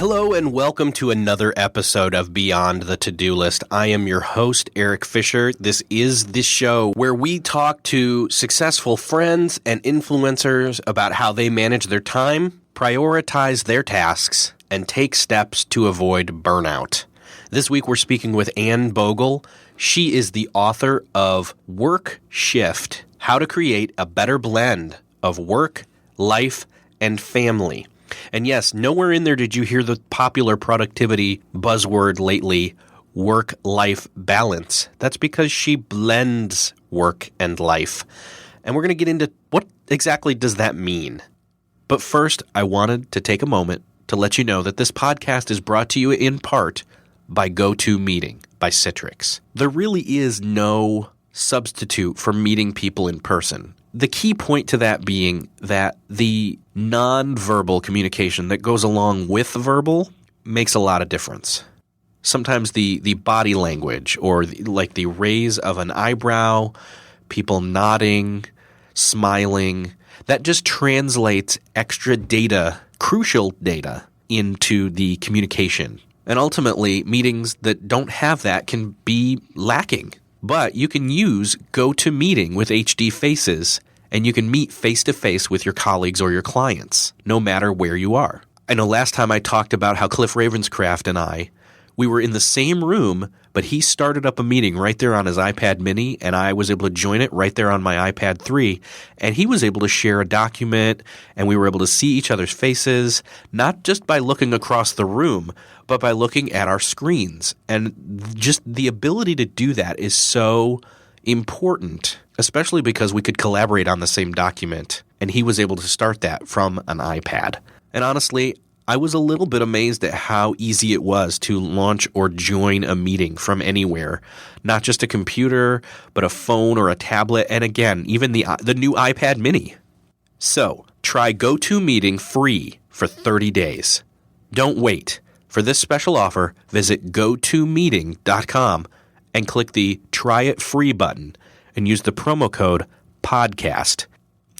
Hello and welcome to another episode of Beyond the To-Do List. I am your host, Eric Fisher. This is the show where we talk to successful friends and influencers about how they manage their time, prioritize their tasks, and take steps to avoid burnout. This week we're speaking with Ann Bogel. She is the author of Work Shift: How to Create a Better Blend of Work, Life, and Family. And yes, nowhere in there did you hear the popular productivity buzzword lately, work-life balance. That's because she blends work and life. And we're going to get into what exactly does that mean. But first, I wanted to take a moment to let you know that this podcast is brought to you in part by GoToMeeting by Citrix. There really is no substitute for meeting people in person. The key point to that being that the nonverbal communication that goes along with verbal makes a lot of difference. Sometimes the body language or the raise of an eyebrow, people nodding, smiling, that just translates extra data, crucial data, into the communication. And ultimately, meetings that don't have that can be lacking. But you can use GoToMeeting with HD Faces, and you can meet face-to-face with your colleagues or your clients, no matter where you are. I know last time I talked about how Cliff Ravenscraft and we were in the same room, but he started up a meeting right there on his iPad mini, and I was able to join it right there on my iPad 3, and he was able to share a document, and we were able to see each other's faces, not just by looking across the room, but by looking at our screens. And just the ability to do that is so important, especially because we could collaborate on the same document, and he was able to start that from an iPad. And honestly, I was a little bit amazed at how easy it was to launch or join a meeting from anywhere, not just a computer, but a phone or a tablet, and again, even the new iPad mini. So, try GoToMeeting free for 30 days. Don't wait. For this special offer, visit gotomeeting.com and click the Try It Free button and use the promo code PODCAST.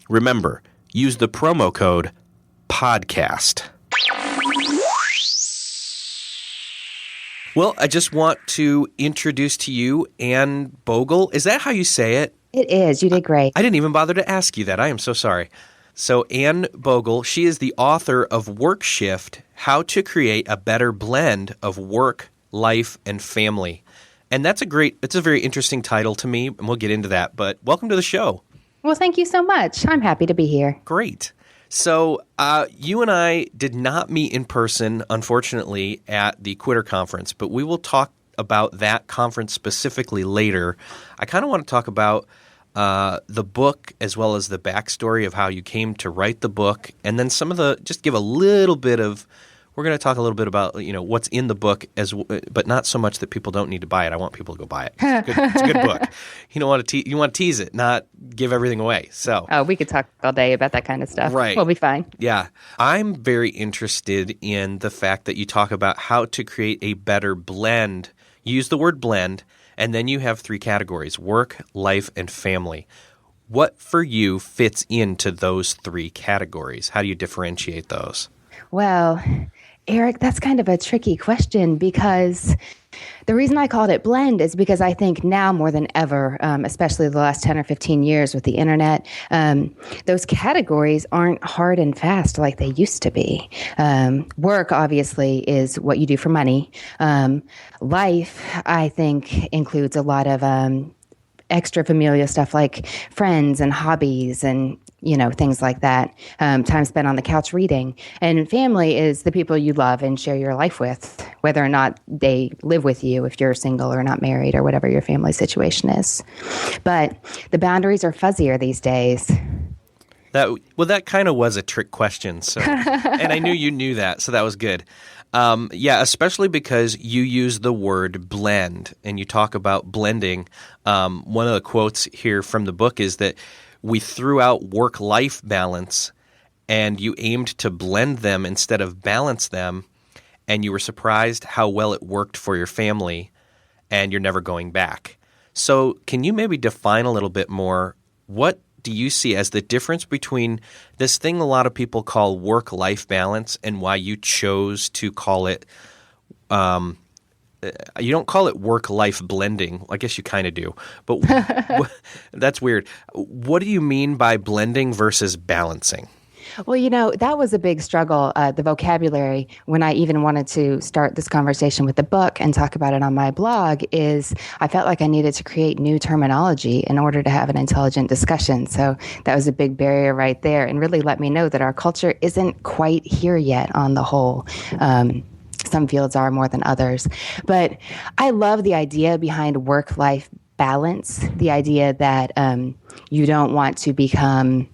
Remember, use the promo code PODCAST. Well, I just want to introduce to you Ann Bogel. Is that how you say it? It is. You did great. I didn't even bother to ask you that. I am so sorry. So Ann Bogel, she is the author of Work Shift: How to Create a Better Blend of Work, Life, and Family. And it's a very interesting title to me, and we'll get into that. But welcome to the show. Well, thank you so much. I'm happy to be here. Great. So you and I did not meet in person, unfortunately, at the Quitter Conference, but we will talk about that conference specifically later. I kind of want to talk about the book as well as the backstory of how you came to write the book, and then just give a little bit of. We're going to talk a little bit about what's in the book, but not so much that people don't need to buy it. I want people to go buy it. It's a good book. You want to tease it, not give everything away. So we could talk all day about that kind of stuff. Right. We'll be fine. Yeah. I'm very interested in the fact that you talk about how to create a better blend. You use the word blend, and then you have 3 categories: work, life, and family. What for you fits into those 3 categories? How do you differentiate those? Well, Eric, that's kind of a tricky question, because the reason I called it blend is because I think now more than ever, especially the last 10 or 15 years with the internet, those categories aren't hard and fast like they used to be. Work, obviously, is what you do for money. Life, I think, includes a lot of extra familial stuff like friends and hobbies and things like that. Time spent on the couch reading. And family is the people you love and share your life with, whether or not they live with you, if you're single or not married or whatever your family situation is. But the boundaries are fuzzier these days. That kind of was a trick question. So, and I knew you knew that, so that was good. Especially because you use the word blend and you talk about blending. One of the quotes here from the book is that we threw out work-life balance and you aimed to blend them instead of balance them, and you were surprised how well it worked for your family, and you're never going back. So can you maybe define a little bit more, what do you see as the difference between this thing a lot of people call work-life balance and why you chose to call it you don't call it work-life blending. I guess you kind of do. But that's weird. What do you mean by blending versus balancing? Well, that was a big struggle, the vocabulary, when I even wanted to start this conversation with the book and talk about it on my blog, is I felt like I needed to create new terminology in order to have an intelligent discussion. So that was a big barrier right there, and really let me know that our culture isn't quite here yet on the whole. Some fields are more than others. But I love the idea behind work-life balance, the idea that you don't want to become,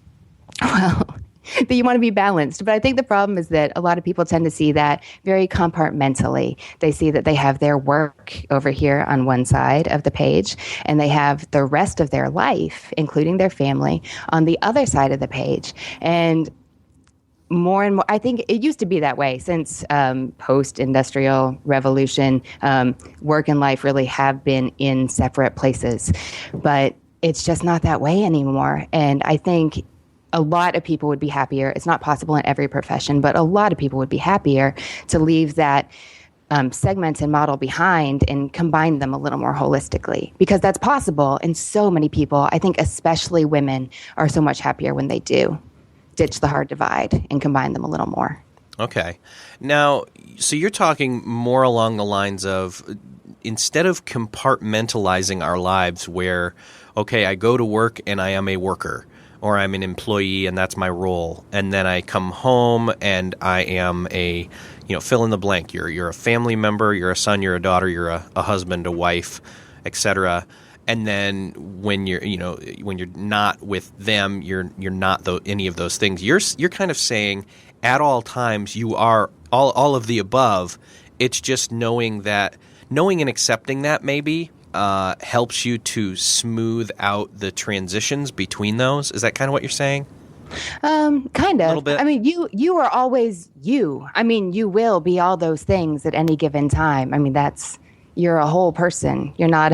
that you want to be balanced. But I think the problem is that a lot of people tend to see that very compartmentally. They see that they have their work over here on one side of the page, and they have the rest of their life, including their family, on the other side of the page. And more and more, I think it used to be that way since post-industrial revolution. Work and life really have been in separate places, but it's just not that way anymore. And I think a lot of people would be happier. It's not possible in every profession, but a lot of people would be happier to leave that segment and model behind and combine them a little more holistically, because that's possible. And so many people, I think especially women, are so much happier when they do ditch the hard divide and combine them a little more. Okay. Now, so you're talking more along the lines of, instead of compartmentalizing our lives where, okay, I go to work and I am a worker, or I'm an employee and that's my role, and then I come home and I am a, fill in the blank. You're a family member, you're a son, you're a daughter, you're a husband, a wife, etc. And then when you're not with them, you're not any of those things. You're kind of saying at all times you are all of the above. It's just knowing and accepting that maybe helps you to smooth out the transitions between those. Is that kind of what you're saying? Kind of. A little bit. I mean, you are always you. I mean, you will be all those things at any given time. I mean, you're a whole person. You're not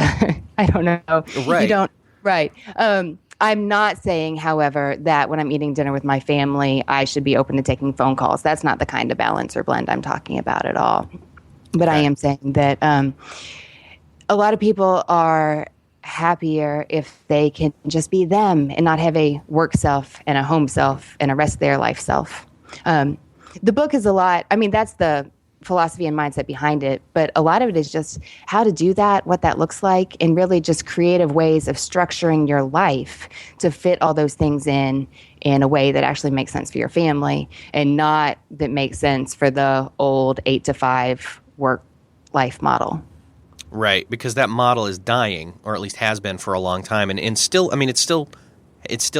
I don't know. Right. You don't. Right. I'm not saying, however, that when I'm eating dinner with my family, I should be open to taking phone calls. That's not the kind of balance or blend I'm talking about at all. But I am saying that a lot of people are happier if they can just be them and not have a work self and a home self and a rest of their life self. The book is a lot. I mean, that's the philosophy and mindset behind it, but a lot of it is just how to do that, what that looks like, and really just creative ways of structuring your life to fit all those things in a way that actually makes sense for your family and not that makes sense for the old 8-to-5 work life model. Right, because that model is dying, or at least has been for a long time, and still, I mean, it still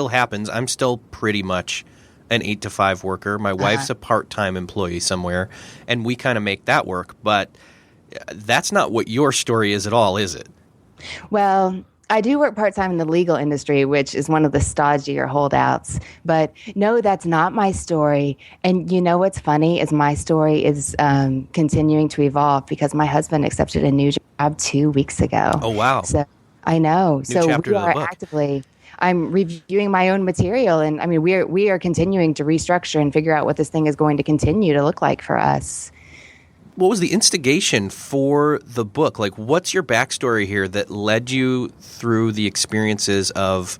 happens. I'm still pretty much an 8-to-5 worker. My wife's a part-time employee somewhere, and we kind of make that work. But that's not what your story is at all, is it? Well, I do work part-time in the legal industry, which is one of the stodgier holdouts. But no, that's not my story. And you know what's funny is my story is continuing to evolve because my husband accepted a new job 2 weeks ago. Oh, wow. So I know. New so chapter we to the are book. actively... I'm reviewing my own material, and I mean, we are continuing to restructure and figure out what this thing is going to continue to look like for us. What was the instigation for the book? Like, what's your backstory here that led you through the experiences of,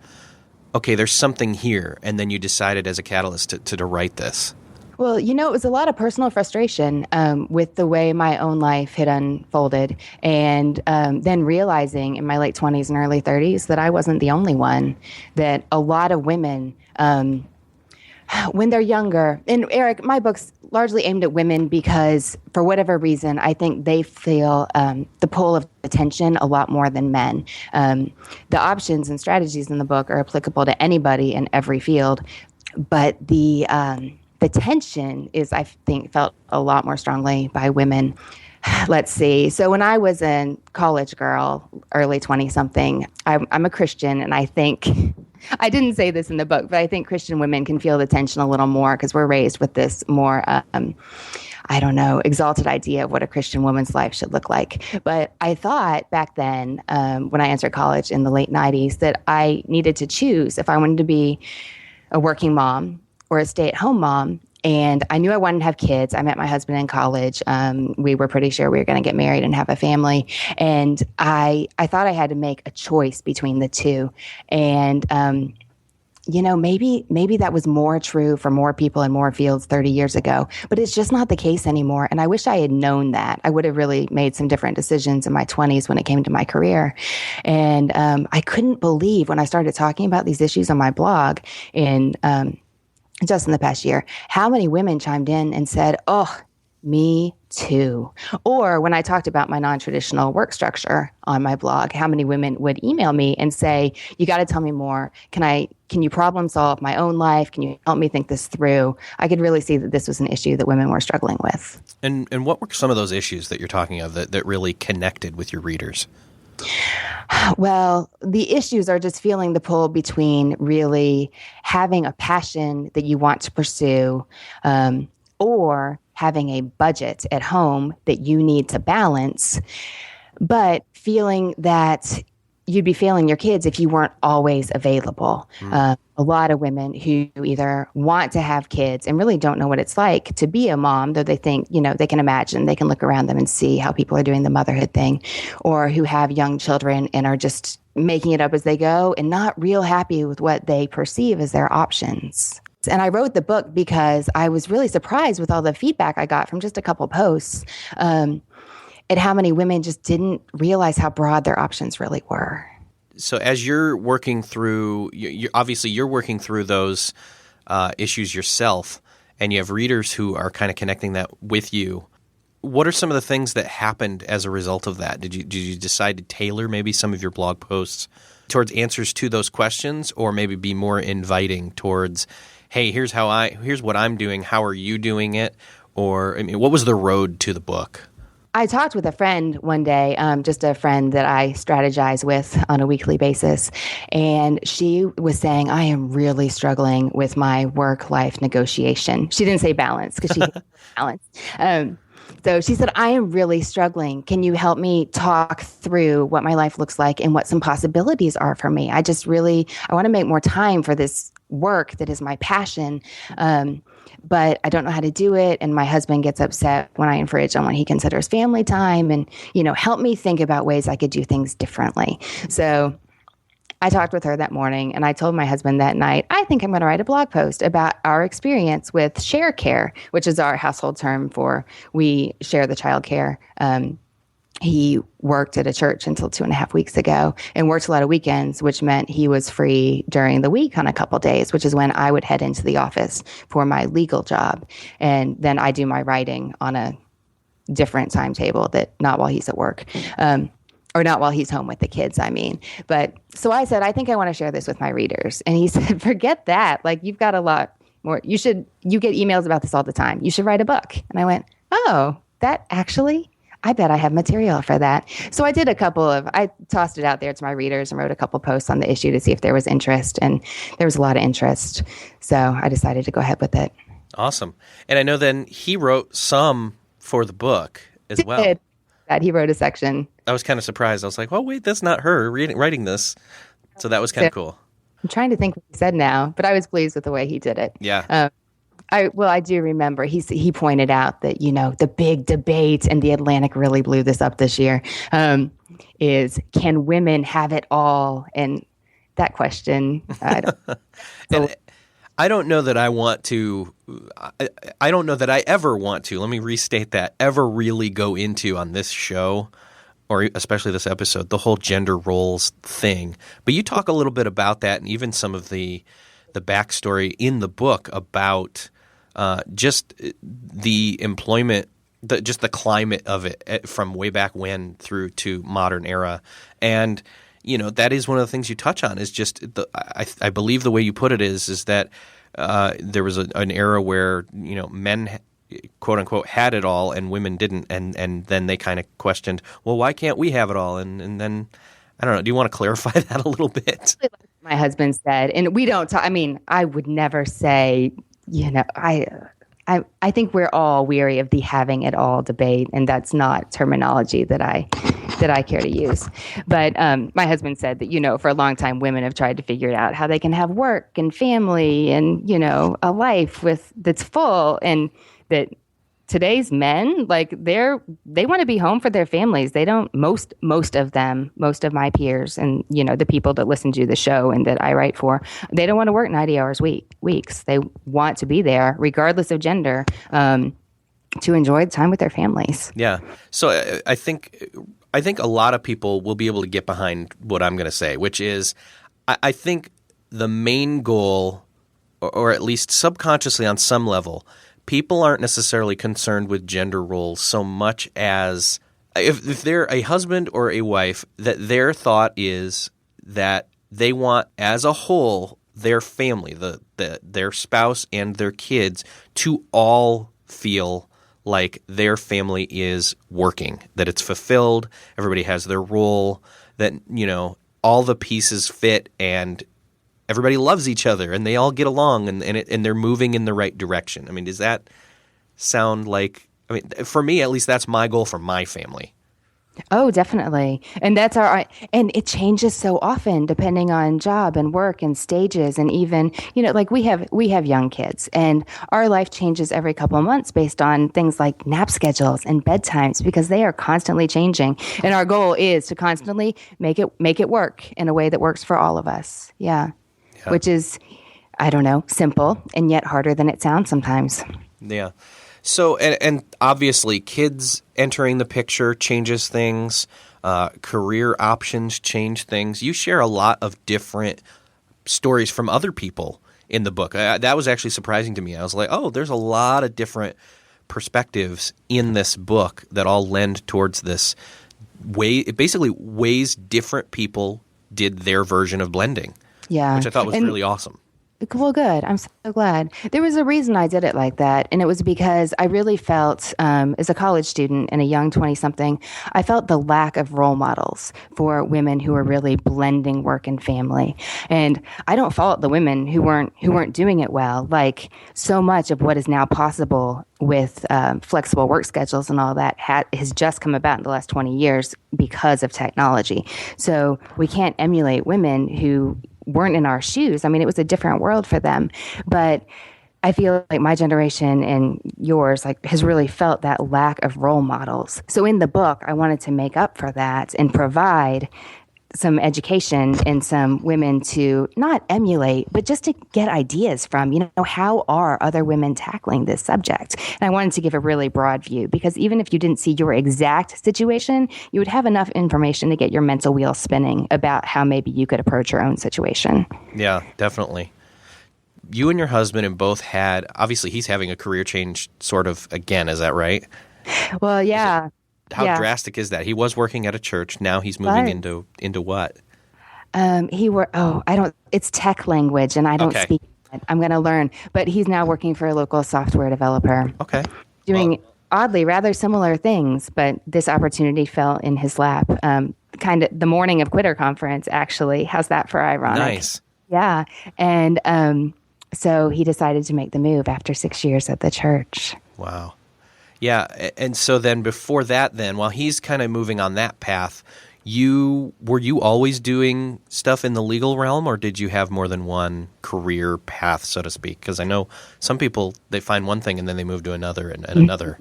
okay, there's something here, and then you decided as a catalyst to write this? Well, it was a lot of personal frustration with the way my own life had unfolded, and then realizing in my late 20s and early 30s that I wasn't the only one, that a lot of women, when they're younger, and Eric, my book's largely aimed at women because for whatever reason, I think they feel the pull of attention a lot more than men. The options and strategies in the book are applicable to anybody in every field, but the tension is, I think, felt a lot more strongly by women. Let's see. So when I was a college girl, early 20-something, I'm a Christian, and I think, I didn't say this in the book, but I think Christian women can feel the tension a little more because we're raised with this more I don't know, exalted idea of what a Christian woman's life should look like. But I thought back then, when I entered college in the late 90s, that I needed to choose if I wanted to be a working mom or a stay-at-home mom. And I knew I wanted to have kids. I met my husband in college. We were pretty sure we were going to get married and have a family. And I thought I had to make a choice between the two. And, maybe that was more true for more people in more fields 30 years ago, but it's just not the case anymore. And I wish I had known that. I would have really made some different decisions in my 20s when it came to my career. And I couldn't believe when I started talking about these issues on my blog just in the past year, how many women chimed in and said, "Oh, me too." Or when I talked about my non-traditional work structure on my blog, how many women would email me and say, "You got to tell me more. Can you problem solve my own life? Can you help me think this through?" I could really see that this was an issue that women were struggling with. And what were some of those issues that you're talking of that really connected with your readers? Well, the issues are just feeling the pull between really having a passion that you want to pursue, or having a budget at home that you need to balance, but feeling that you'd be failing your kids if you weren't always available. A lot of women who either want to have kids and really don't know what it's like to be a mom, though they think, they can imagine, they can look around them and see how people are doing the motherhood thing, or who have young children and are just making it up as they go and not real happy with what they perceive as their options. And I wrote the book because I was really surprised with all the feedback I got from just a couple posts, at how many women just didn't realize how broad their options really were. So as you're working through, obviously you're working through those issues yourself, and you have readers who are kind of connecting that with you. What are some of the things that happened as a result of that? Did you decide to tailor maybe some of your blog posts towards answers to those questions, or maybe be more inviting towards, hey, here's what I'm doing, how are you doing it? Or, what was the road to the book? I talked with a friend one day, just a friend that I strategize with on a weekly basis, and she was saying, I am really struggling with my work-life negotiation. She didn't say balance because she hates balance. So she said, I am really struggling. Can you help me talk through what my life looks like and what some possibilities are for me? I want to make more time for this work that is my passion. But I don't know how to do it. And my husband gets upset when I infringe on what he considers family time, and, help me think about ways I could do things differently. So I talked with her that morning, and I told my husband that night, I think I'm going to write a blog post about our experience with share care, which is our household term for we share the child care. He worked at a church until 2.5 weeks ago and worked a lot of weekends, which meant he was free during the week on a couple days, which is when I would head into the office for my legal job. And then I do my writing on a different timetable, that not while he's at work, or not while he's home with the kids, But so I said, I think I want to share this with my readers. And he said, forget that. Like, you've got a lot more. You get emails about this all the time. You should write a book. And I went, oh, that actually... I bet I have material for that. So I did I tossed it out there to my readers and wrote a couple posts on the issue to see if there was interest. And there was a lot of interest. So I decided to go ahead with it. Awesome. And I know then he wrote some for the book as well. That he wrote a section. I was kind of surprised. I was like, oh, wait, that's not her writing this. So that was kind of cool. I'm trying to think what he said now, but I was pleased with the way he did it. Yeah. I do remember he pointed out that, the big debate, and the Atlantic really blew this up this year, is can women have it all? And that question, I don't know that I want to, I don't know that I ever want to, let me restate that, ever really go into on this show, or especially this episode, the whole gender roles thing. But you talk a little bit about that, and even some of the backstory in the book about just the employment, just the climate of it from way back when through to modern era. And, that is one of the things you touch on is just I believe the way you put it is that there was an era where, men quote unquote had it all and women didn't. And then they kind of questioned, well, why can't we have it all? And then, I don't know. Do you want to clarify that a little bit? My husband said, and we don't talk, I would never say, I think we're all weary of the having it all debate, and that's not terminology that I care to use. But my husband said that, for a long time, women have tried to figure out how they can have work and family and, a life that's full, and that today's men, like they want to be home for their families. They don't, most of my peers and, the people that listen to the show and that I write for, they don't want to work 90 hours weeks. They want to be there regardless of gender, to enjoy the time with their families. Yeah. So I think a lot of people will be able to get behind what I'm going to say, which is I think the main goal, or at least subconsciously on some level, people aren't necessarily concerned with gender roles so much as if they're a husband or a wife, that their thought is that they want as a whole their family, their spouse and their kids to all feel like their family is working, that it's fulfilled, everybody has their role, that, all the pieces fit and everybody loves each other and they all get along and they're moving in the right direction. I mean, does that sound like – for me, at least that's my goal for my family. Oh, definitely. And and it changes so often depending on job and work and stages. And even, like we have young kids, and our life changes every couple of months based on things like nap schedules and bedtimes, because they are constantly changing. And our goal is to constantly make it work in a way that works for all of us. Yeah. Which is, I don't know, simple and yet harder than it sounds sometimes. Yeah. So, and obviously kids entering the picture changes things. Career options change things. You share a lot of different stories from other people in the book. That was actually surprising to me. I was like, oh, there's a lot of different perspectives in this book that all lend towards this way. It basically ways different people did their version of blending. Yeah. Which I thought was really awesome. Well, good. I'm so glad. There was a reason I did it like that, and it was because I really felt, as a college student and a young 20-something, I felt the lack of role models for women who were really blending work and family. And I don't fault the women who weren't doing it well. Like, so much of what is now possible with flexible work schedules and all that has just come about in the last 20 years because of technology. So we can't emulate women who weren't in our shoes. I mean, it was a different world for them. But I feel like my generation and yours has really felt that lack of role models. So in the book, I wanted to make up for that and provide some education and some women to not emulate, but just to get ideas from, how are other women tackling this subject? And I wanted to give a really broad view, because even if you didn't see your exact situation, you would have enough information to get your mental wheel spinning about how maybe you could approach your own situation. Yeah, definitely. You and your husband have both had, obviously he's having a career change sort of again, is that right? Well, yeah. How drastic is that? He was working at a church. Now he's moving into what? It's tech language, and I don't speak it. I'm going to learn. But he's now working for a local software developer. Okay. Doing oddly rather similar things, but this opportunity fell in his lap. Kind of the morning of Quitter Conference, actually. How's that for ironic? Nice. Yeah. And so he decided to make the move after 6 years at the church. Wow. Yeah, and so then before that while he's kind of moving on that path, were you always doing stuff in the legal realm, or did you have more than one career path, so to speak? Because I know some people, they find one thing and then they move to another and another.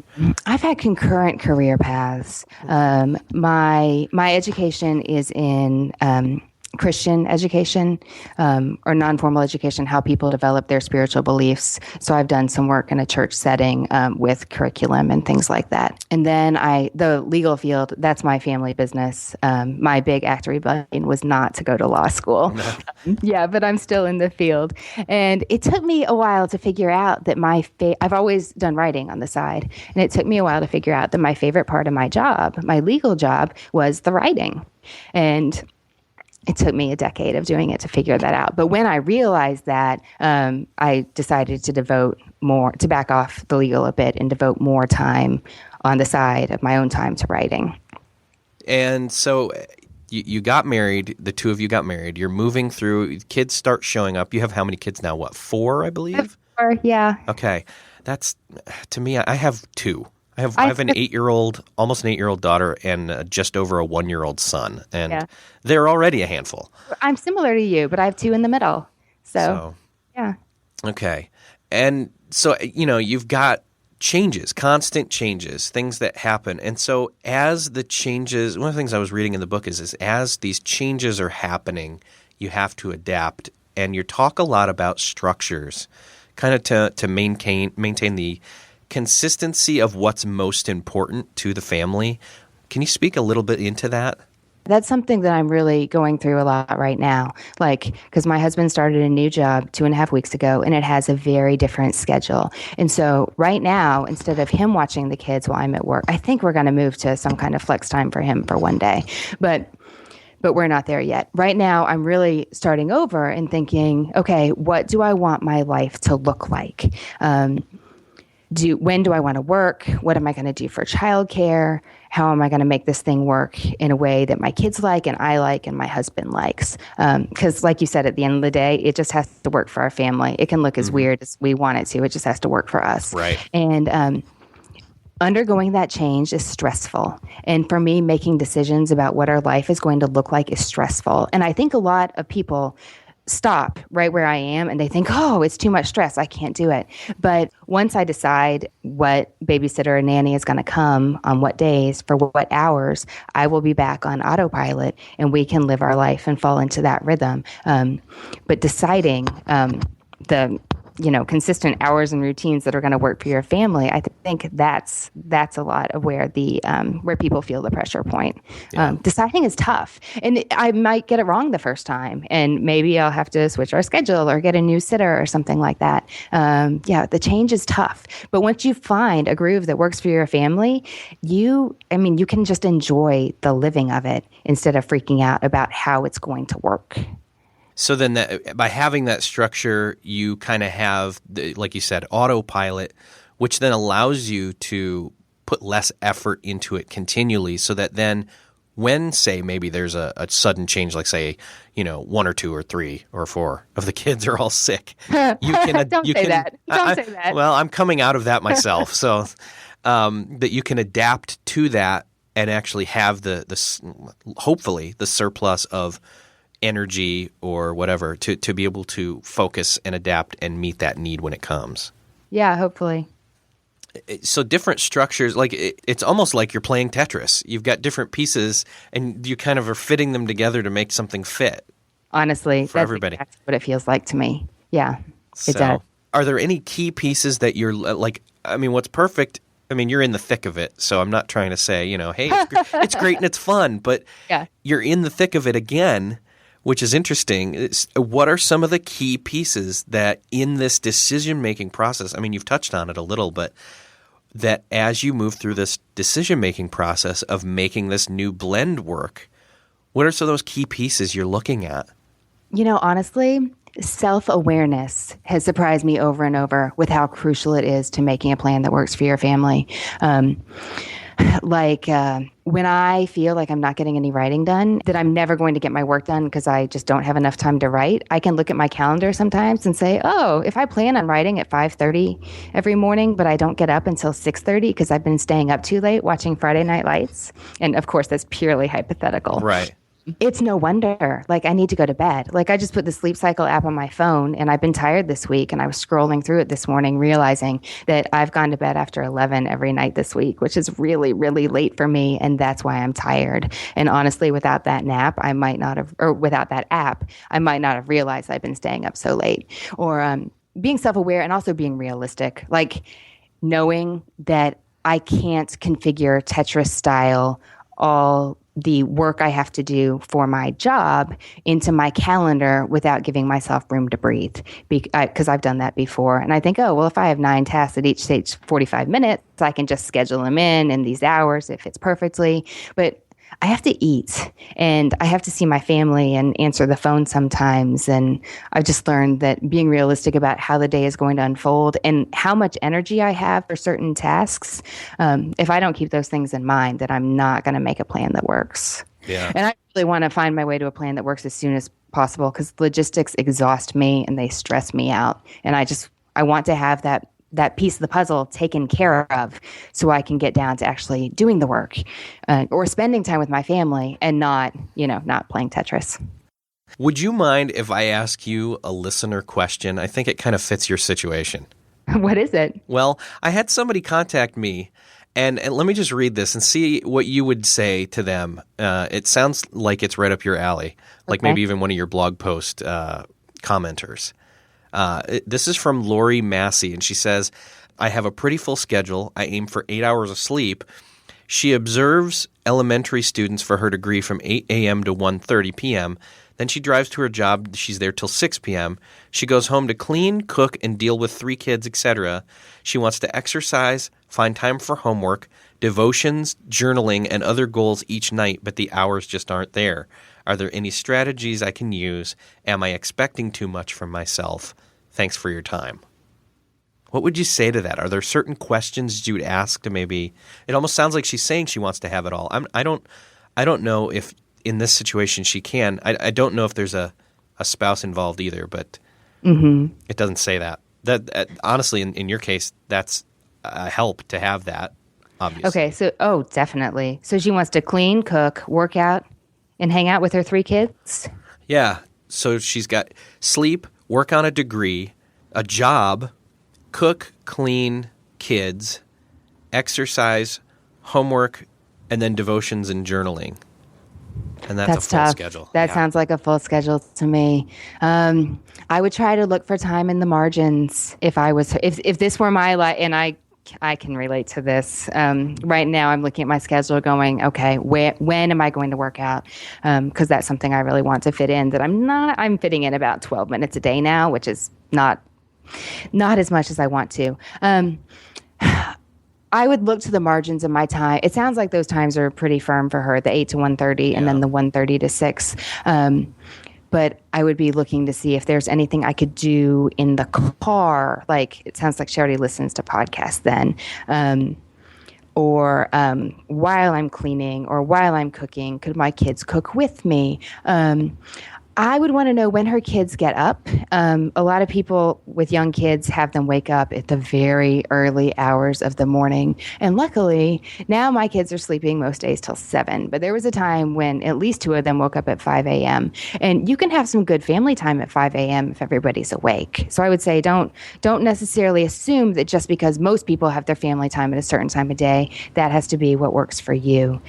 I've had concurrent career paths. My education is in Christian education, or non-formal education, how people develop their spiritual beliefs. So I've done some work in a church setting with curriculum and things like that. And then the legal field, that's my family business. My big act of rebellion was not to go to law school. No. Yeah, but I'm still in the field. And it took me a while to figure out that I've always done writing on the side. And it took me a while to figure out that my favorite part of my job, my legal job, was the writing. And it took me a decade of doing it to figure that out. But when I realized that, I decided to back off the legal a bit and devote more time on the side of my own time to writing. And so you got married, the two of you got married, you're moving through, kids start showing up. You have how many kids now? 4, I believe? 4, yeah. Okay. That's, to me, I have two. I have an 8-year-old, almost an 8-year-old daughter, and just over a 1-year-old son, and they're already a handful. I'm similar to you, but I have two in the middle. So yeah. Okay. And so, you've got changes, constant changes, things that happen. And so as the changes, one of the things I was reading in the book is as these changes are happening, you have to adapt. And you talk a lot about structures, kind of to maintain the consistency of what's most important to the family. Can you speak a little bit into that? That's something that I'm really going through a lot right now. Because my husband started a new job 2.5 weeks ago, and it has a very different schedule. And so right now, instead of him watching the kids while I'm at work, I think we're going to move to some kind of flex time for him for one day. But we're not there yet. Right now, I'm really starting over and thinking, okay, what do I want my life to look like? When do I want to work? What am I going to do for childcare? How am I going to make this thing work in a way that my kids like and I like and my husband likes? Because like you said, at the end of the day, it just has to work for our family. It can look as weird as we want it to. It just has to work for us. Right. And undergoing that change is stressful. And for me, making decisions about what our life is going to look like is stressful. And I think a lot of people stop right where I am and they think, oh, it's too much stress. I can't do it. But once I decide what babysitter or nanny is going to come on what days for what hours, I will be back on autopilot and we can live our life and fall into that rhythm. But deciding the consistent hours and routines that are going to work for your family, I think that's a lot of where where people feel the pressure point. Yeah. Deciding is tough, and I might get it wrong the first time, and maybe I'll have to switch our schedule or get a new sitter or something like that. The change is tough, but once you find a groove that works for your family, you can just enjoy the living of it instead of freaking out about how it's going to work. So then by having that structure, you kind of have, like you said, autopilot, which then allows you to put less effort into it continually so that then when, say, maybe there's a sudden change, like, say, 1 or 2 or 3 or 4 of the kids are all sick. Don't say that. Well, I'm coming out of that myself. So that you can adapt to that and actually have hopefully the surplus of energy or whatever to be able to focus and adapt and meet that need when it comes. Yeah, hopefully. So different structures, like it's almost like you're playing Tetris. You've got different pieces and you kind of are fitting them together to make something fit. Honestly, for everybody. That's what it feels like to me. Yeah, it does. Are there any key pieces that you're like, what's perfect? You're in the thick of it, so I'm not trying to say, hey, it's great and it's fun, but you're in the thick of it again. Which is interesting. What are some of the key pieces that in this decision-making process, you've touched on it a little, but that as you move through this decision-making process of making this new blend work, what are some of those key pieces you're looking at? Honestly, self-awareness has surprised me over and over with how crucial it is to making a plan that works for your family. When I feel like I'm not getting any writing done, that I'm never going to get my work done because I just don't have enough time to write, I can look at my calendar sometimes and say, oh, if I plan on writing at 5:30 every morning, but I don't get up until 6:30 because I've been staying up too late watching Friday Night Lights, and of course that's purely hypothetical. Right. It's no wonder. I need to go to bed. I just put the sleep cycle app on my phone and I've been tired this week and I was scrolling through it this morning realizing that I've gone to bed after 11 every night this week, which is really, really late for me. And that's why I'm tired. And honestly, without that app, I might not have realized I've been staying up so late. Or being self-aware and also being realistic, knowing that I can't configure Tetris style all the work I have to do for my job into my calendar without giving myself room to breathe, because I've done that before. And I think, oh, well, if I have 9 tasks that each takes 45 minutes, I can just schedule them in these hours if it's perfectly. But I have to eat and I have to see my family and answer the phone sometimes. And I've just learned that being realistic about how the day is going to unfold and how much energy I have for certain tasks, if I don't keep those things in mind, that I'm not going to make a plan that works. Yeah. And I really want to find my way to a plan that works as soon as possible because logistics exhaust me and they stress me out. And I want to have that that piece of the puzzle taken care of so I can get down to actually doing the work or spending time with my family and not playing Tetris. Would you mind if I ask you a listener question? I think it kind of fits your situation. What is it? Well, I had somebody contact me, and let me just read this and see what you would say to them. It sounds like it's right up your alley, like maybe even one of your blog post commenters. This is from Lori Massey, and she says, I have a pretty full schedule. I aim for 8 hours of sleep. She observes elementary students for her degree from 8 a.m. to 1:30 p.m., then she drives to her job. She's there till 6 p.m. She goes home to clean, cook, and deal with 3 kids, etc. She wants to exercise, find time for homework, devotions, journaling, and other goals each night, but the hours just aren't there. Are there any strategies I can use? Am I expecting too much from myself? Thanks for your time. What would you say to that? Are there certain questions you'd ask to maybe – it almost sounds like she's saying she wants to have it all. I don't know if – in this situation she can. I don't know if there's a spouse involved either, but it doesn't say that. That honestly, in your case, that's a help to have that, obviously. Okay, so definitely. So she wants to clean, cook, work out, and hang out with her 3 kids? Yeah. So she's got sleep, work on a degree, a job, cook, clean, kids, exercise, homework, and then devotions and journaling. And that's a full tough. schedule. That sounds like a full schedule to me. I would try to look for time in the margins if this were my life, and I can relate to this. Right now, I'm looking at my schedule going, okay, when am I going to work out? Because that's something I really want to fit in that I'm fitting in about 12 minutes a day now, which is not as much as I want to. I would look to the margins of my time. It sounds like those times are pretty firm for her, the 8 to 1:30 and then the 1:30 to 6. But I would be looking to see if there's anything I could do in the car. Like, it sounds like she already listens to podcasts then. Or while I'm cleaning or while I'm cooking, could my kids cook with me? I would want to know when her kids get up. A lot of people with young kids have them wake up at the very early hours of the morning. And luckily, now my kids are sleeping most days till 7. But there was a time when at least 2 of them woke up at 5 a.m. And you can have some good family time at 5 a.m. if everybody's awake. So I would say don't necessarily assume that just because most people have their family time at a certain time of day, that has to be what works for you.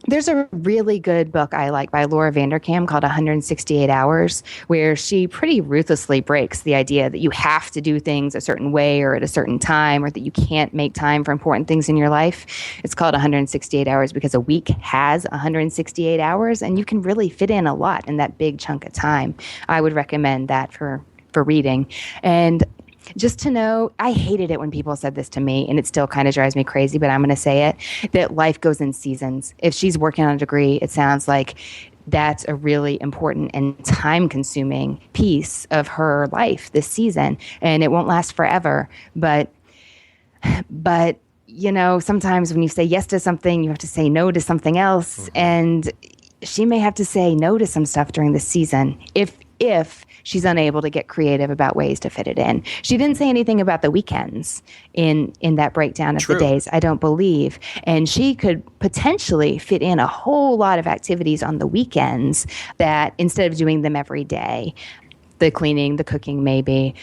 There's a really good book I like by Laura Vanderkam called 168 Hours, where she pretty ruthlessly breaks the idea that you have to do things a certain way or at a certain time, or that you can't make time for important things in your life. It's called 168 Hours because a week has 168 hours, and you can really fit in a lot in that big chunk of time. I would recommend that for reading. And just to know, I hated it when people said this to me, and it still kind of drives me crazy, but I'm going to say it, that life goes in seasons. If she's working on a degree, it sounds like that's a really important and time-consuming piece of her life this season, and it won't last forever. But sometimes when you say yes to something, you have to say no to something else, and she may have to say no to some stuff during the season if she's unable to get creative about ways to fit it in. She didn't say anything about the weekends in that breakdown of the days, I don't believe. And she could potentially fit in a whole lot of activities on the weekends that instead of doing them every day, the cleaning, the cooking, maybe,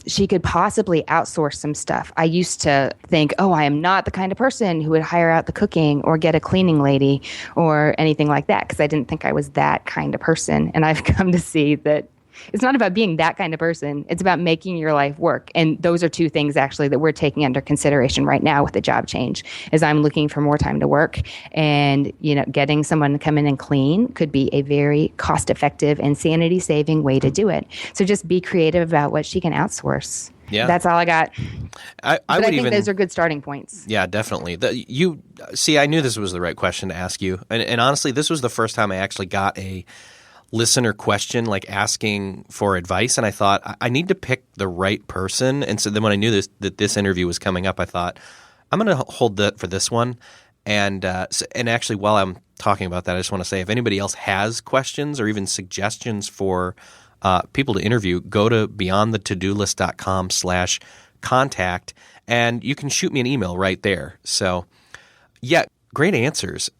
she could possibly outsource some stuff. I used to think, I am not the kind of person who would hire out the cooking or get a cleaning lady or anything like that, because I didn't think I was that kind of person. And I've come to see that it's not about being that kind of person. It's about making your life work. And those are 2 things actually that we're taking under consideration right now with the job change, is I'm looking for more time to work, and, getting someone to come in and clean could be a very cost-effective and sanity-saving way to do it. So just be creative about what she can outsource. Yeah. That's all I got. I think those are good starting points. Yeah, definitely. I knew this was the right question to ask you. And honestly, this was the first time I actually got a listener question, like asking for advice, and I thought I need to pick the right person. And so then when I knew that this interview was coming up, I thought I'm going to hold that for this one. And actually, while I'm talking about that, I just want to say if anybody else has questions or even suggestions for people to interview, go to beyondthetodolist.com/contact, and you can shoot me an email right there. So, yeah, great answers.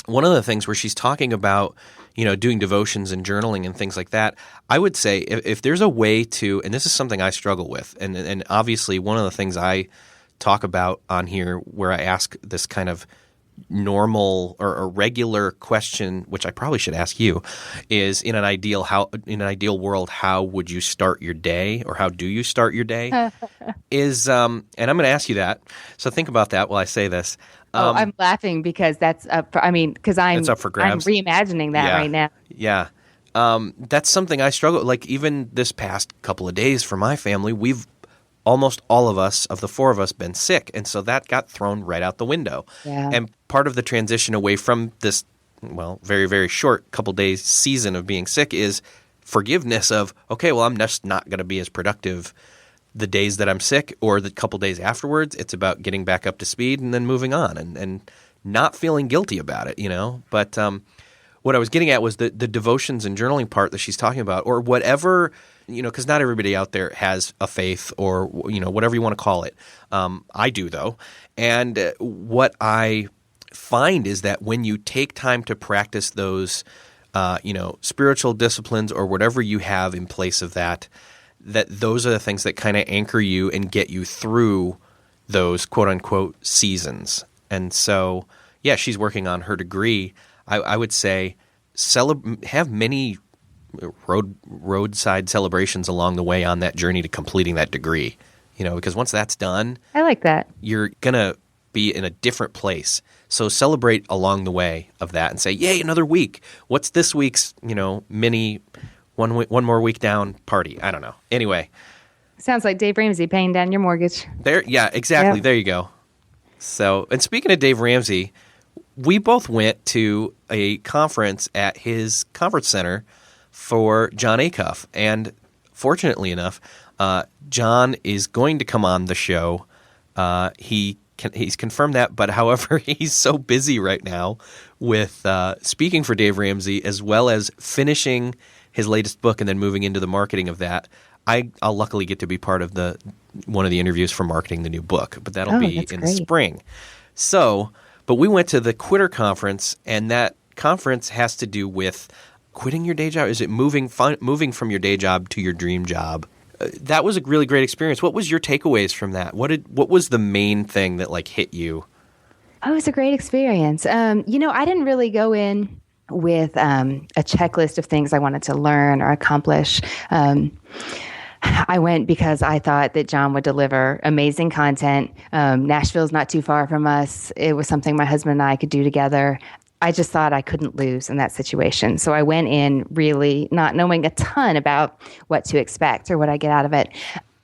One of the things where she's talking about, doing devotions and journaling and things like that, I would say if there's a way to, and this is something I struggle with, and obviously one of the things I talk about on here where I ask this kind of normal or regular question, which I probably should ask you, is in an ideal world, how would you start your day, or how do you start your day? And I'm going to ask you that. So think about that while I say this. I'm laughing because that's up for, because it's up for grabs. I'm reimagining that right now. Yeah. That's something I struggle, like even this past couple of days for my family, we've almost all of us, of the four of us, been sick. And so that got thrown right out the window. Yeah. And part of the transition away from this, very, very short couple days season of being sick is forgiveness of, okay, well, I'm just not going to be as productive the days that I'm sick or the couple days afterwards. It's about getting back up to speed and then moving on and not feeling guilty about it, But what I was getting at was the devotions and journaling part that she's talking about, or whatever, because not everybody out there has a faith or, whatever you want to call it. I do, though. And what I find is that when you take time to practice those, spiritual disciplines or whatever you have in place of that those are the things that kind of anchor you and get you through those quote-unquote seasons. And so, yeah, she's working on her degree. I would say have many roadside celebrations along the way on that journey to completing that degree, because once that's done, I like that. You're going to be in a different place. So celebrate along the way of that and say, yay, another week. What's this week's, mini one more week down party? I don't know. Anyway. Sounds like Dave Ramsey paying down your mortgage. Yeah, exactly. Yep. There you go. So, and speaking of Dave Ramsey, we both went to a conference at his conference center for John Acuff. And fortunately enough, John is going to come on the show. He's confirmed that, but however, he's so busy right now with speaking for Dave Ramsey as well as finishing his latest book and then moving into the marketing of that. I'll luckily get to be part of one of the interviews for marketing the new book, but that'll be in the spring. So, but we went to the Quitter Conference, and that conference has to do with quitting your day job. Is it moving from your day job to your dream job? That was a really great experience. What was your takeaways from that? What was the main thing that hit you? Oh, it was a great experience. I didn't really go in with a checklist of things I wanted to learn or accomplish. I went because I thought that John would deliver amazing content. Nashville's not too far from us. It was something my husband and I could do together. I just thought I couldn't lose in that situation. So I went in really not knowing a ton about what to expect or what I get out of it.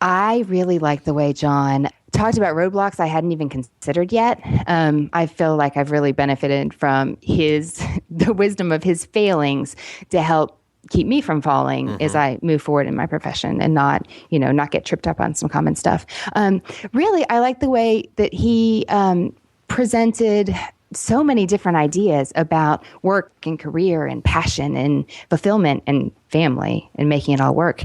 I really like the way John talked about roadblocks I hadn't even considered yet. I feel like I've really benefited from the wisdom of his failings to help keep me from falling as I move forward in my profession and not get tripped up on some common stuff. Really, I like the way that he presented so many different ideas about work and career and passion and fulfillment and family and making it all work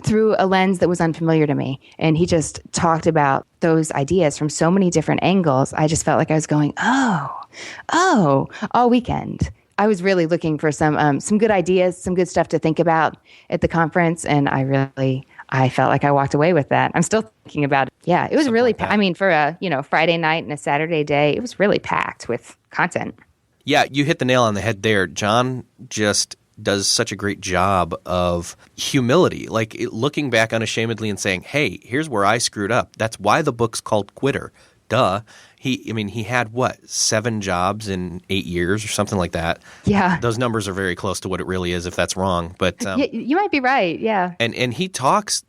through a lens that was unfamiliar to me. And he just talked about those ideas from so many different angles. I just felt like I was going, all weekend. I was really looking for some good ideas, some good stuff to think about at the conference. And I felt like I walked away with that. I'm still thinking about it. Yeah, it was really, for a Friday night and a Saturday day, it was really packed with content. Yeah, you hit the nail on the head there. John just does such a great job of humility, looking back unashamedly and saying, hey, here's where I screwed up. That's why the book's called Quitter. Duh. He had 7 jobs in 8 years or something like that. Yeah. Those numbers are very close to what it really is if that's wrong. But you might be right. Yeah. And he talks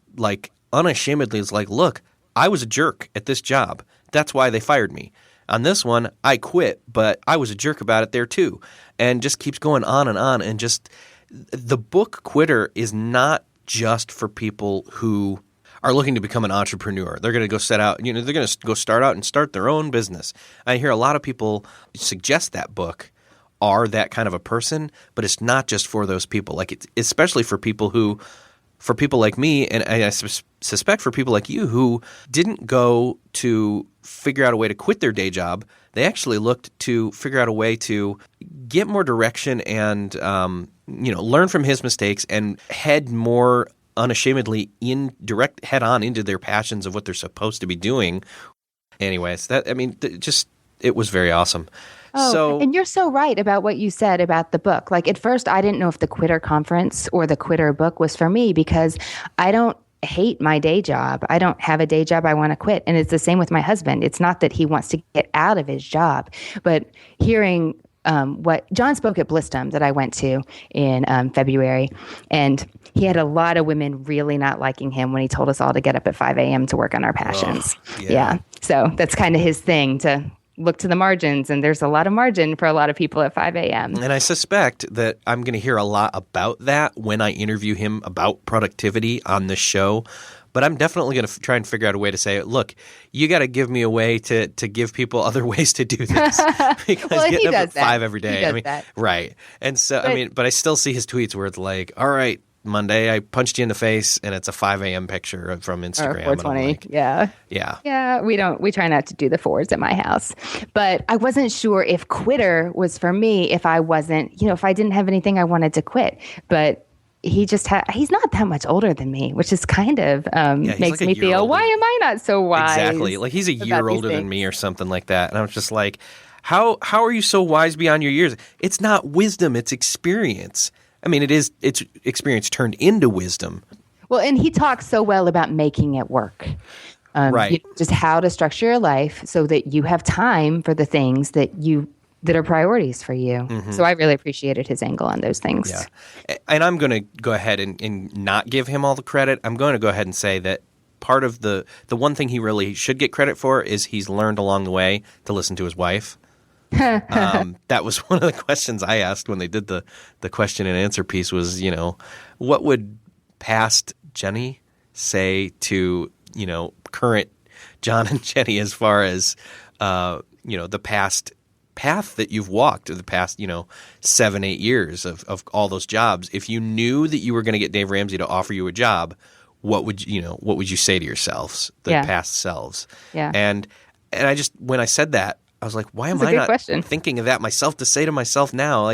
unashamedly. It's look, I was a jerk at this job. That's why they fired me. On this one, I quit, but I was a jerk about it there too. And just keeps going on. And just the book Quitter is not just for people who are looking to become an entrepreneur. They're going to go set out, they're going to go start out and start their own business. I hear a lot of people suggest that book are that kind of a person, but it's not just for those people. Like it's especially for people like me, and I suspect for people like you who didn't go to figure out a way to quit their day job. They actually looked to figure out a way to get more direction and learn from his mistakes and head more unashamedly head on into their passions of what they're supposed to be doing. Anyways, it was very awesome. Oh, and you're so right about what you said about the book. Like at first, I didn't know if the Quitter Conference or the Quitter book was for me because I don't hate my day job. I don't have a day job I want to quit. And it's the same with my husband. It's not that he wants to get out of his job, but hearing what John spoke at Blistum that I went to in February, and he had a lot of women really not liking him when he told us all to get up at 5 a.m. to work on our passions. Yeah. So that's kind of his thing, to look to the margins, and there's a lot of margin for a lot of people at 5 a.m. And I suspect that I'm going to hear a lot about that when I interview him about productivity on this show. But I'm definitely going to try and figure out a way to say, look, you got to give me a way to give people other ways to do this. Because well, getting he up does at that. 5 every day. He does that. Right. And so, but I still see his tweets where it's like, all right, Monday, I punched you in the face, and it's a 5 a.m. picture from Instagram. Or 420. Like, yeah. Yeah. We try not to do the fours at my house. But I wasn't sure if Quitter was for me if I wasn't, if I didn't have anything I wanted to quit. But he's not that much older than me, which is kind of makes me feel, older. Why am I not so wise? Exactly. Like he's a year older than me or something like that. And I was just like, how are you so wise beyond your years? It's not wisdom, it's experience. I mean, it's experience turned into wisdom. Well, and he talks so well about making it work. Right. Just how to structure your life so that you have time for the things that are priorities for you. Mm-hmm. So I really appreciated his angle on those things. Yeah. And I'm going to go ahead and not give him all the credit. I'm going to go ahead and say that part of the one thing he really should get credit for is he's learned along the way to listen to his wife. That was one of the questions I asked when they did the question and answer piece was, what would past Jenny say to, current John and Jenny as far as, the past path that you've walked, or the past, 7-8 years of all those jobs. If you knew that you were going to get Dave Ramsey to offer you a job, what would you say to yourselves, the past selves? Yeah. And I just, when I said that, I was like, why am I not thinking of that myself to say to myself now,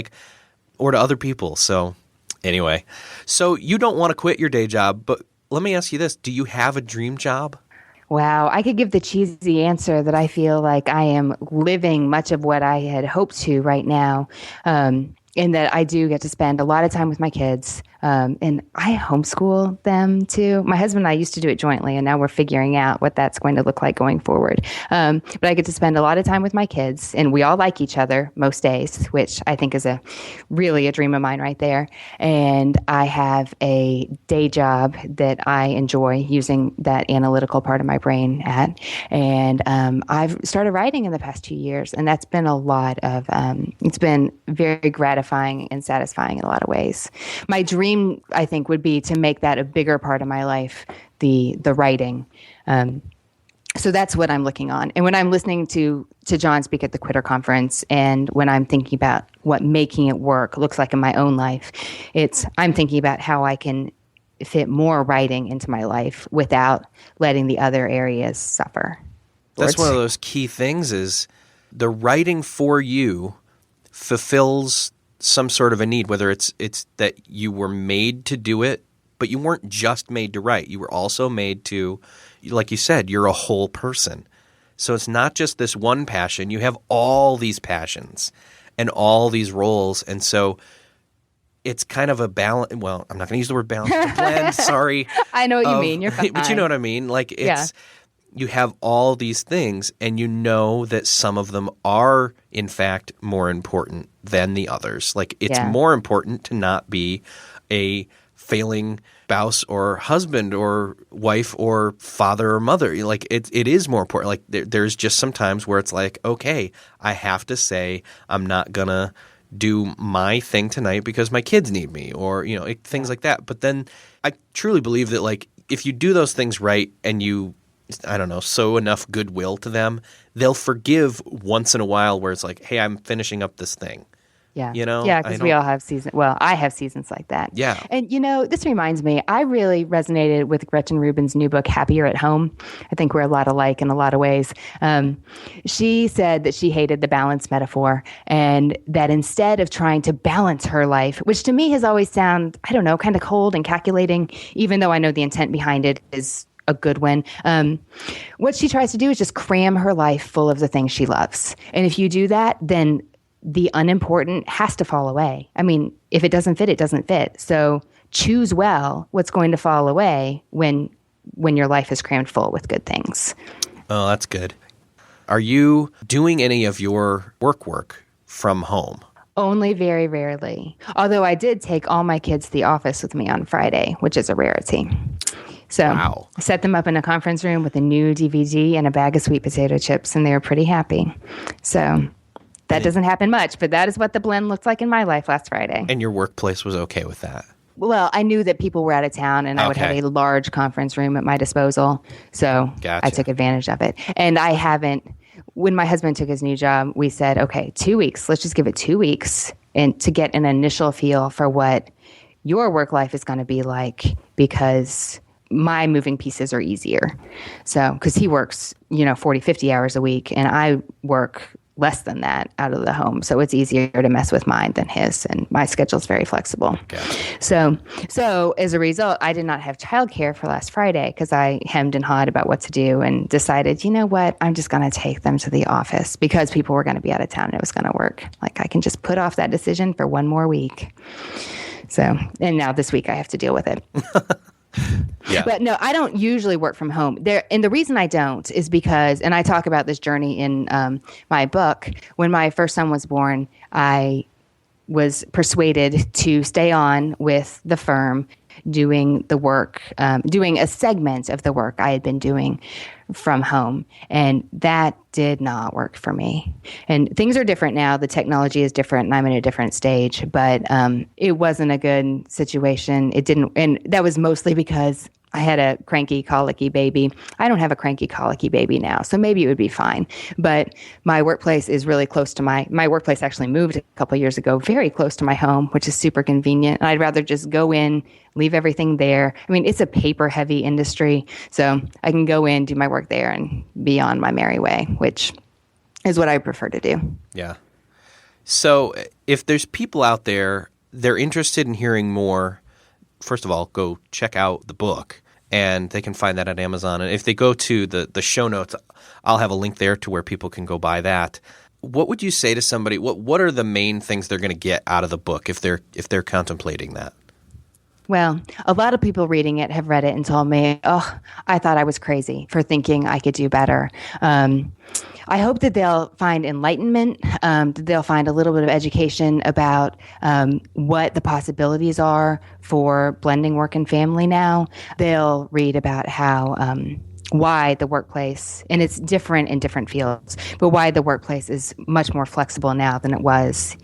or to other people? So anyway, so you don't want to quit your day job, but let me ask you this. Do you have a dream job? Wow. I could give the cheesy answer that I feel like I am living much of what I had hoped to right now. In that I do get to spend a lot of time with my kids. And I homeschool them too. My husband and I used to do it jointly, and now we're figuring out what that's going to look like going forward. But I get to spend a lot of time with my kids, and we all like each other most days, which I think is really a dream of mine right there. And I have a day job that I enjoy using that analytical part of my brain at. And I've started writing in the past 2 years, and that's been a lot of, it's been very gratifying and satisfying in a lot of ways. My dream, I think, would be to make that a bigger part of my life, the writing. So that's what I'm looking on. And when I'm listening to John speak at the Quitter Conference, and when I'm thinking about what making it work looks like in my own life, I'm thinking about how I can fit more writing into my life without letting the other areas suffer. That's one of those key things is the writing for you fulfills some sort of a need, whether it's that you were made to do it, but you weren't just made to write. You were also made to, like you said, you're a whole person. So it's not just this one passion. You have all these passions and all these roles. And so it's kind of a balance. Well, I'm not going to use the word balance. A blend, sorry. I know what you mean. You're fine. But you know what I mean? Like you have all these things, and you know that some of them are, in fact, more important than the others. Like it's more important to not be a failing spouse or husband or wife or father or mother. Like it is more important. Like there's just some times where it's like, okay, I have to say I'm not going to do my thing tonight because my kids need me, or, things like that. But then I truly believe that, like, if you do those things right and you, I don't know, sow enough goodwill to them, they'll forgive once in a while where it's like, hey, I'm finishing up this thing. Yeah. You know, Yeah, because we all have seasons. Well, I have seasons like that. Yeah. And, this reminds me, I really resonated with Gretchen Rubin's new book, Happier at Home. I think we're a lot alike in a lot of ways. She said that she hated the balance metaphor and that instead of trying to balance her life, which to me has always sounded, I don't know, kind of cold and calculating, even though I know the intent behind it is a good one. What she tries to do is just cram her life full of the things she loves. And if you do that, then the unimportant has to fall away. I mean, if it doesn't fit, it doesn't fit. So choose well what's going to fall away when your life is crammed full with good things. Oh, that's good. Are you doing any of your work from home? Only very rarely. Although I did take all my kids to the office with me on Friday, which is a rarity. So Wow. I set them up in a conference room with a new DVD and a bag of sweet potato chips, and they were pretty happy. So that doesn't happen much, but that is what the blend looked like in my life last Friday. And your workplace was okay with that? Well, I knew that people were out of town and I would have a large conference room at my disposal. So Gotcha. I took advantage of it. And I haven't, when my husband took his new job, we said, okay, 2 weeks, let's just give it 2 weeks and to get an initial feel for what your work life is going to be like, because my moving pieces are easier. So, because he works, 40, 50 hours a week and I work less than that out of the home. So it's easier to mess with mine than his. And my schedule is very flexible. Gotcha. So as a result, I did not have childcare for last Friday because I hemmed and hawed about what to do and decided, you know what, I'm just going to take them to the office because people were going to be out of town and it was going to work. Like I can just put off that decision for one more week. So, and now this week I have to deal with it. Yeah. But no, I don't usually work from home there. And the reason I don't is because, and I talk about this journey in my book, when my first son was born, I was persuaded to stay on with the firm doing the work, doing a segment of the work I had been doing from home. And that did not work for me. And things are different now. The technology is different and I'm in a different stage, but it wasn't a good situation. It didn't. And that was mostly because I had a cranky, colicky baby. I don't have a cranky, colicky baby now, so maybe it would be fine. But my workplace is really close to my workplace actually moved a couple of years ago, very close to my home, which is super convenient. And I'd rather just go in, leave everything there. I mean, it's a paper-heavy industry, so I can go in, do my work there, and be on my merry way, which is what I prefer to do. Yeah. So if there's people out there, they're interested in hearing more, first of all, go check out the book. And they can find that at Amazon. And if they go to the show notes, I'll have a link there to where people can go buy that. What would you say to somebody? What are the main things they're going to get out of the book if they're contemplating that? Well, a lot of people reading it have read it and told me, oh, I thought I was crazy for thinking I could do better. I hope that they'll find enlightenment, that they'll find a little bit of education about what the possibilities are for blending work and family now. They'll read about how why the workplace, and it's different in different fields, but why the workplace is much more flexible now than it was,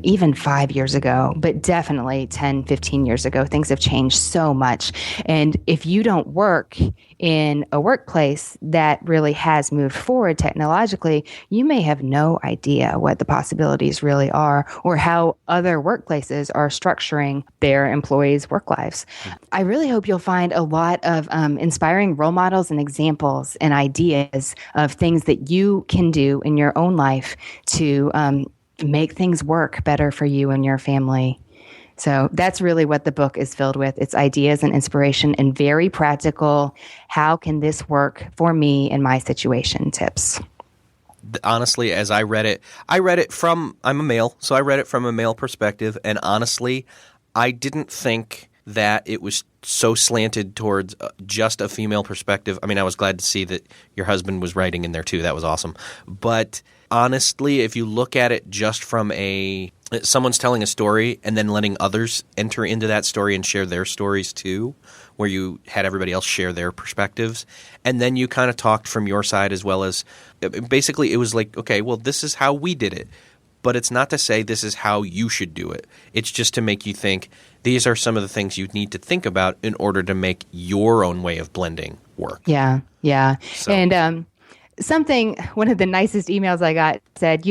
even 5 years ago, but definitely 10, 15 years ago. Things have changed so much. And if you don't work in a workplace that really has moved forward technologically, you may have no idea what the possibilities really are or how other workplaces are structuring their employees' work lives. I really hope you'll find a lot of inspiring role models and examples and ideas of things that you can do in your own life to make things work better for you and your family. So that's really what the book is filled with. It's ideas and inspiration and very practical, how can this work for me in my situation tips. Honestly, as I read it from, I'm a male, so I read it from a male perspective. And honestly, I didn't think that it was so slanted towards just a female perspective. I mean, I was glad to see that your husband was writing in there too. That was awesome. But honestly, if you look at it just from someone's telling a story and then letting others enter into that story and share their stories too, where you had everybody else share their perspectives, and then you kind of talked from your side as well as basically it was like, okay, well, this is how we did it. But it's not to say this is how you should do it. It's just to make you think these are some of the things you need to think about in order to make your own way of blending work. Yeah. So. And one of the nicest emails I got said,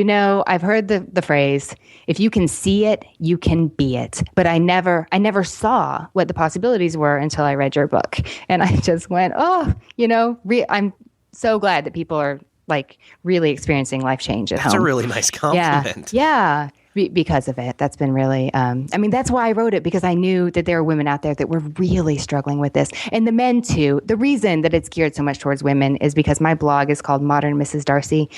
I've heard the phrase, if you can see it, you can be it. But I never saw what the possibilities were until I read your book. And I just went, I'm so glad that people are like really experiencing life change at home. That's a really nice compliment. Yeah. Because of it. That's been really, that's why I wrote it, because I knew that there are women out there that were really struggling with this. And the men too. The reason that it's geared so much towards women is because my blog is called Modern Mrs. Darcy.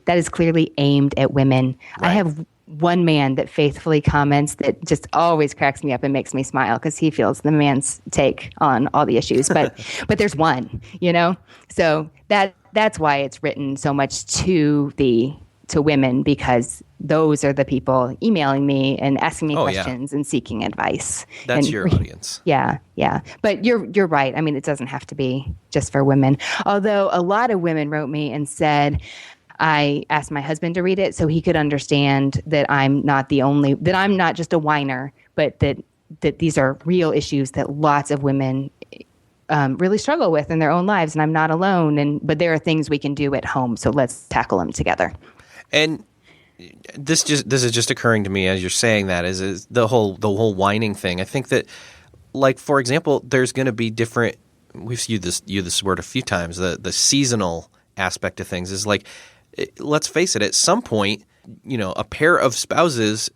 That is clearly aimed at women. Right. I have one man that faithfully comments that just always cracks me up and makes me smile because he feels the man's take on all the issues. But there's one, So that's why it's written so much to women, because those are the people emailing me and asking me questions and seeking advice. That's your audience. Yeah. But you're right. I mean, it doesn't have to be just for women. Although a lot of women wrote me and said, I asked my husband to read it so he could understand that I'm not just a whiner, but that these are real issues that lots of women really struggle with in their own lives, and I'm not alone. But there are things we can do at home, so let's tackle them together. And this is just occurring to me as you're saying that is the whole whining thing. I think that, like, for example, there's going to be different. We've used this word a few times. The seasonal aspect of things is like, let's face it. At some point, a pair of spouses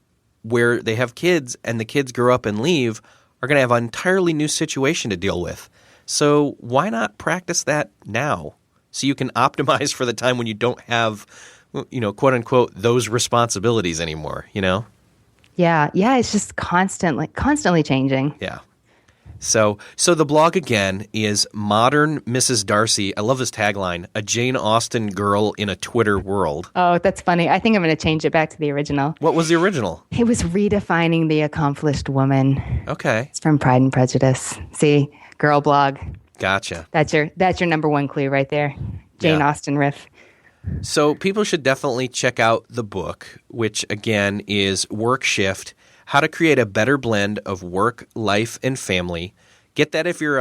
where they have kids and the kids grow up and leave are going to have an entirely new situation to deal with. So why not practice that now, so you can optimize for the time when you don't have, quote unquote, those responsibilities anymore, Yeah. It's just constantly changing. Yeah. So the blog again is Modern Mrs. Darcy. I love this tagline, a Jane Austen girl in a Twitter world. Oh, that's funny. I think I'm going to change it back to the original. What was the original? It was redefining the accomplished woman. Okay. It's from Pride and Prejudice. See, girl blog. Gotcha. That's your number one clue right there. Jane Austen riff. So people should definitely check out the book, which again is Work Shift: How to Create a Better Blend of Work, Life, and Family. Get that if you're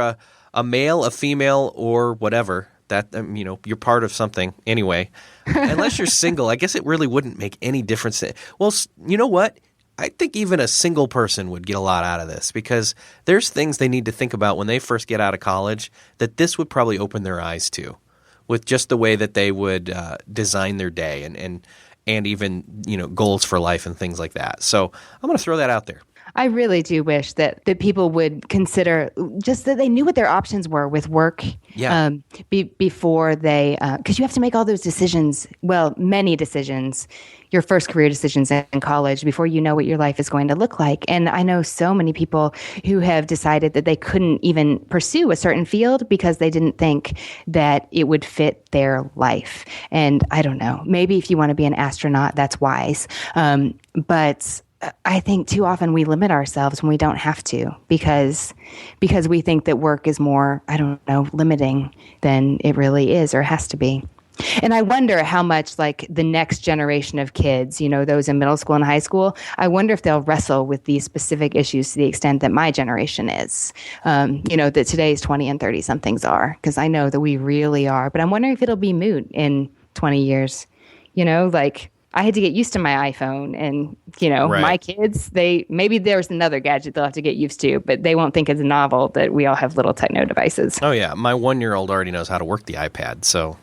a male, a female, or whatever. That you're part of something anyway. Unless you're single, I guess it really wouldn't make any difference. Well, you know what? I think even a single person would get a lot out of this, because there's things they need to think about when they first get out of college that this would probably open their eyes to, with just the way that they would design their day and even goals for life and things like that. So I'm going to throw that out there. I really do wish that people would consider just that they knew what their options were with work. Yeah. Before they, because you have to make all those decisions. Well, many decisions, your first career decisions in college, before you know what your life is going to look like. And I know so many people who have decided that they couldn't even pursue a certain field because they didn't think that it would fit their life. And I don't know, maybe if you want to be an astronaut, that's wise. But I think too often we limit ourselves when we don't have to, because we think that work is more, limiting than it really is or has to be. And I wonder how much, like, the next generation of kids, those in middle school and high school, I wonder if they'll wrestle with these specific issues to the extent that my generation is, that today's 20 and 30 somethings are, because I know that we really are. But I'm wondering if it'll be moot in 20 years, I had to get used to my iPhone, and, Right. My kids, maybe there's another gadget they'll have to get used to, but they won't think it's novel that we all have little techno devices. Oh, yeah. My 1-year-old already knows how to work the iPad, so.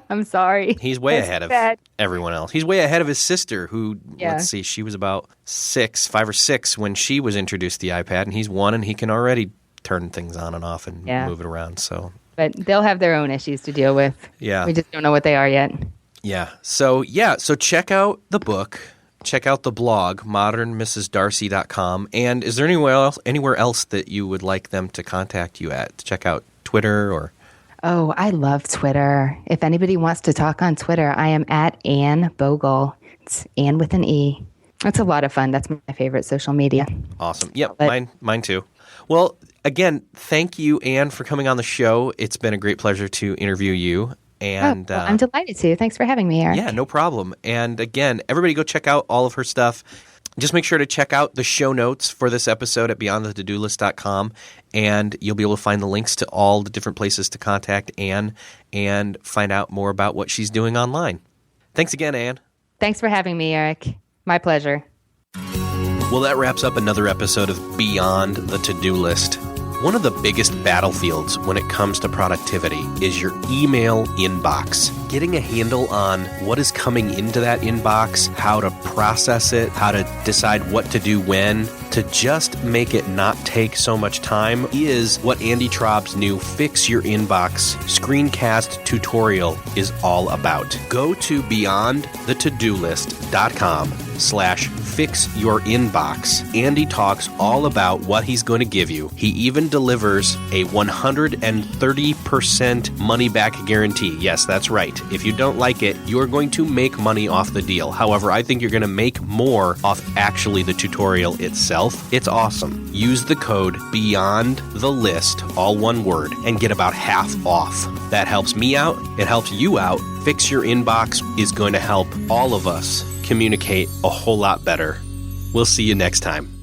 I'm sorry. He's way ahead of everyone else. He's way ahead of his sister, who, let's see, she was about 5 or 6 when she was introduced to the iPad, and he's 1, and he can already turn things on and off and move it around. So, but they'll have their own issues to deal with. Yeah. We just don't know what they are yet. Yeah. So check out the book. Check out the blog, modernmrsdarcy.com. And is there anywhere else that you would like them to contact you at? Check out Twitter or... Oh, I love Twitter. If anybody wants to talk on Twitter, I am at Ann Bogel. It's Ann with an E. That's a lot of fun. That's my favorite social media. Awesome. Yep, mine too. Well, again, thank you, Ann, for coming on the show. It's been a great pleasure to interview you. And well, I'm delighted to. Thanks for having me, Eric. Yeah, no problem. And again, everybody go check out all of her stuff. Just make sure to check out the show notes for this episode at beyondthetodolist.com, and you'll be able to find the links to all the different places to contact Anne and find out more about what she's doing online. Thanks again, Anne. Thanks for having me, Eric. My pleasure. Well, that wraps up another episode of Beyond the To-Do List. One of the biggest battlefields when it comes to productivity is your email inbox. Getting a handle on what is coming into that inbox, how to process it, how to decide what to do when, to just make it not take so much time is what Andy Traub's new Fix Your Inbox screencast tutorial is all about. Go to beyondthetodolist.com/fix your inbox. Andy talks all about what he's going to give you. He even delivers a 130% money back guarantee. Yes, that's right. If you don't like it, you are going to make money off the deal. However, I think you're going to make more off actually the tutorial itself. It's awesome. Use the code BEYONDTHELIST, all one word, and get about half off. That helps me out. It helps you out. Fix Your Inbox is going to help all of us communicate a whole lot better. We'll see you next time.